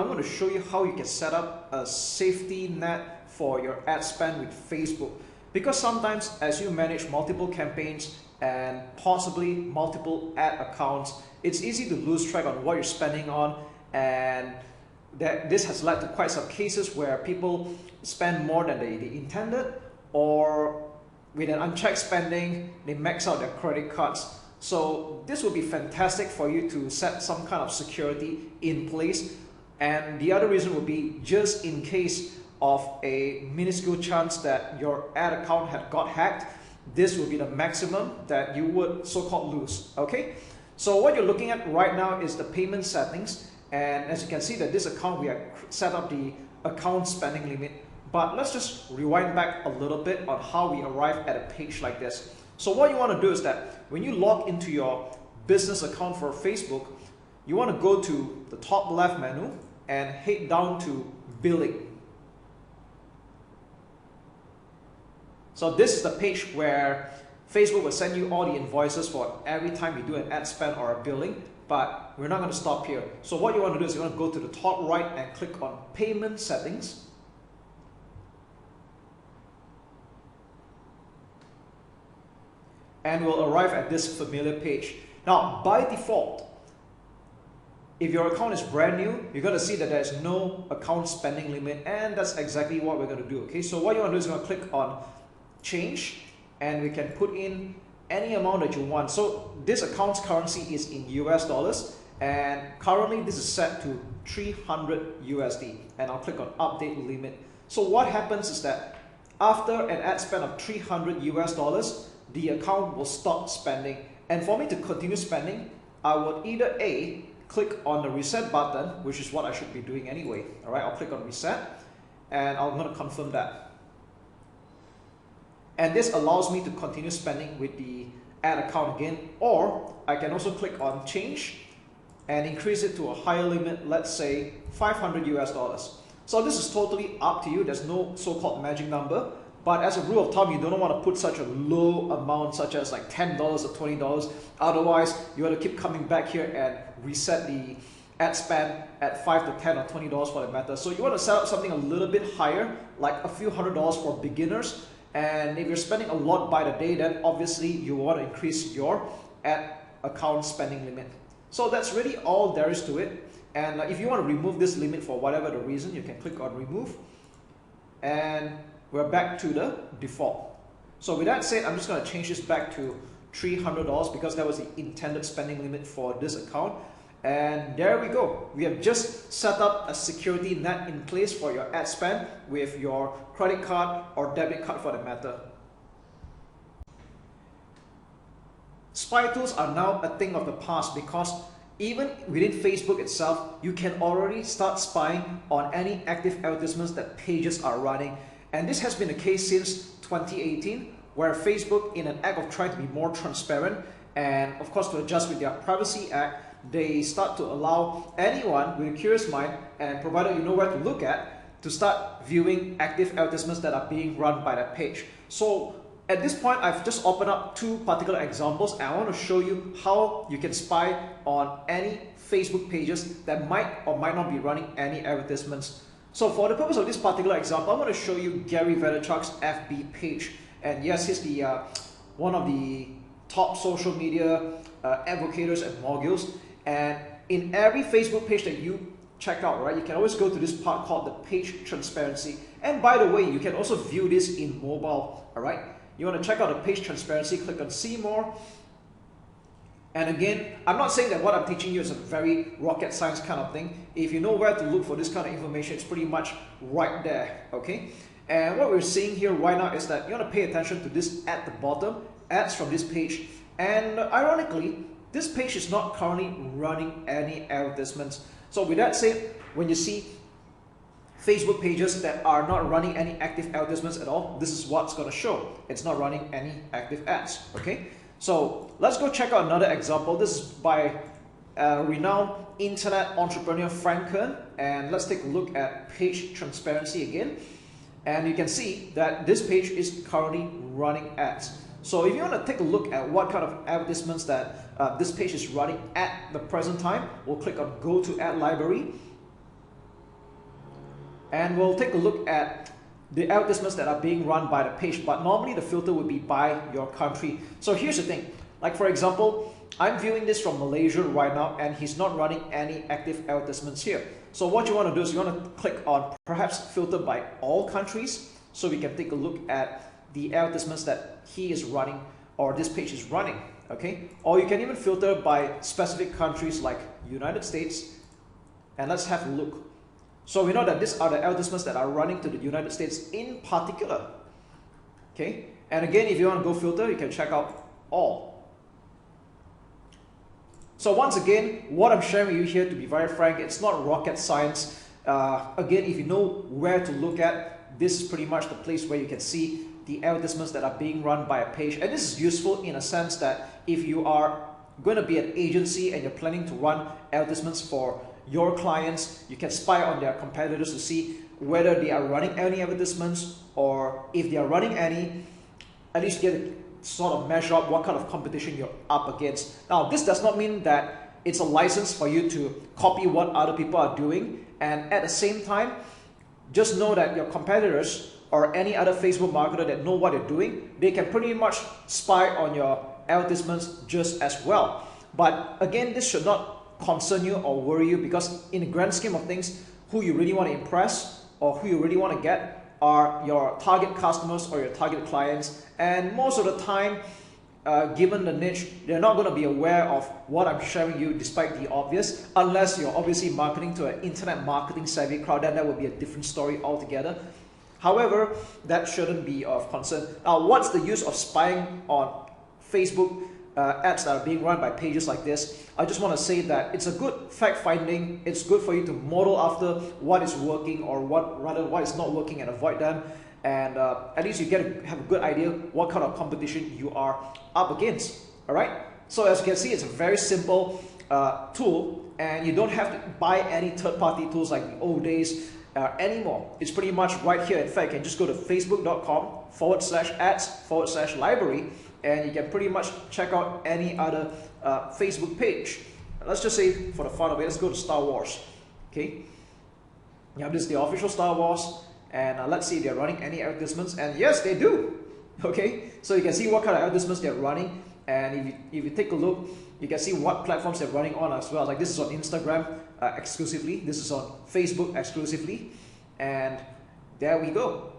I'm going to show you how you can set up a safety net for your ad spend with Facebook. Because sometimes as you manage multiple campaigns and possibly multiple ad accounts, it's easy to lose track on what you're spending on, and this has led to quite some cases where people spend more than they intended, or with an unchecked spending, they max out their credit cards. So this would be fantastic for you to set some kind of security in place. And the other reason would be just in case of a minuscule chance that your ad account had got hacked, this would be the maximum that you would so-called lose. Okay, so what you're looking at right now is the payment settings, and as you can see that this account we have set up the account spending limit. But let's just rewind back a little bit on how we arrive at a page like this. So what you want to do is that when you log into your business account for Facebook, you want to go to the top left menu and head down to billing. So this is the page where Facebook will send you all the invoices for every time you do an ad spend or a billing, but we're not going to stop here. So what you want to do is you want to go to the top right and click on payment settings. And we'll arrive at this familiar page. Now, by default, if your account is brand new, you're going to see that there's no account spending limit, and that's exactly what we're going to do. Okay, so what you want to do is you're going to click on change, and we can put in any amount that you want. So this account's currency is in US dollars, and currently this is set to 300 USD, and I'll click on update limit. So what happens is that after an ad spend of 300 US dollars, the account will stop spending. And for me to continue spending, I would either A, click on the reset button, which is what I should be doing anyway. All right, I'll click on reset, and I'm going to confirm that. And this allows me to continue spending with the ad account again, or I can also click on change and increase it to a higher limit, let's say 500 US dollars. So this is totally up to you. There's no so-called magic number. But as a rule of thumb, you don't want to put such a low amount, such as like $10 or $20. Otherwise, you want to keep coming back here and reset the ad spend at $5 to $10 or $20 for that matter. So you want to set up something a little bit higher, like a few $100s for beginners. And if you're spending a lot by the day, then obviously you want to increase your ad account spending limit. So that's really all there is to it. And if you want to remove this limit for whatever the reason, you can click on remove. And we're back to the default. So with that said, I'm just going to change this back to $300 because that was the intended spending limit for this account. And there we go. We have just set up a security net in place for your ad spend with your credit card or debit card for the matter. Spy tools are now a thing of the past because even within Facebook itself, you can already start spying on any active advertisements that pages are running. And this has been the case since 2018, where Facebook, in an act of trying to be more transparent and of course to adjust with their Privacy Act, they start to allow anyone with a curious mind, and provided you know where to look at, to start viewing active advertisements that are being run by that page. So at this point, I've just opened up two particular examples, and I want to show you how you can spy on any Facebook pages that might or might not be running any advertisements. So for the purpose of this particular example, I'm going to show you Gary Vaynerchuk's FB page. And yes, he's the one of the top social media advocates and moguls. And in every Facebook page that you check out, right, you can always go to this part called the page transparency. And by the way, you can also view this in mobile. All right, you want to check out the page transparency, click on see more. And again, I'm not saying that what I'm teaching you is a very rocket science kind of thing. If you know where to look for this kind of information, it's pretty much right there, okay? And what we're seeing here right now is that you want to pay attention to this at the bottom, ads from this page. And ironically, this page is not currently running any advertisements. So with that said, when you see Facebook pages that are not running any active advertisements at all, this is what's going to show. It's not running any active ads, okay? So let's go check out another example. This is by renowned internet entrepreneur Frank Kern, and let's take a look at page transparency again. And you can see that this page is currently running ads. So if you want to take a look at what kind of advertisements that this page is running at the present time, we'll click on go to ad library. and we'll take a look at the advertisements that are being run by the page, but normally the filter would be by your country. So here's the thing, like for example, I'm viewing this from Malaysia right now and he's not running any active advertisements here. So what you want to do is you want to click on perhaps filter by all countries, so we can take a look at the advertisements that he is running or this page is running, okay? Or you can even filter by specific countries like United States, and let's have a look. So we know that these are the advertisements that are running to the United States in particular, okay? And again, if you want to go filter, you can check out all. So once again, what I'm sharing with you here, to be very frank, it's not rocket science. Again, if you know where to look at, this is pretty much the place where you can see the advertisements that are being run by a page. And this is useful in a sense that if you are going to be an agency and you're planning to run advertisements for your clients, you can spy on their competitors to see whether they are running any advertisements, or if they are running any, at least get to sort of measure up what kind of competition you're up against. Now, this does not mean that it's a license for you to copy what other people are doing, and at the same time, just know that your competitors or any other Facebook marketer that know what they're doing, they can pretty much spy on your advertisements just as well. But again, this should not concern you or worry you, because in the grand scheme of things, who you really want to impress or who you really want to get are your target customers or your target clients. And most of the time, given the niche, they're not going to be aware of what I'm sharing you, despite the obvious, unless you're obviously marketing to an internet marketing savvy crowd. Then that would be a different story altogether. However, that shouldn't be of concern. Now, what's the use of spying on Facebook ads that are being run by pages like this? I just want to say that it's a good fact finding. It's good for you to model after what is working, or what is not working, and avoid them. And at least you have a good idea what kind of competition you are up against. All right. So as you can see, it's a very simple tool, and you don't have to buy any third-party tools like the old days anymore. It's pretty much right here. In fact, you can just go to facebook.com/ads/library, and you can pretty much check out any other Facebook page. Let's just say, for the fun of it, let's go to Star Wars. Okay, you have this, the official Star Wars, and let's see if they're running any advertisements, and yes, they do. Okay, so you can see what kind of advertisements they're running, and if you take a look, you can see what platforms they're running on as well. Like this is on Instagram exclusively, this is on Facebook exclusively, and there we go.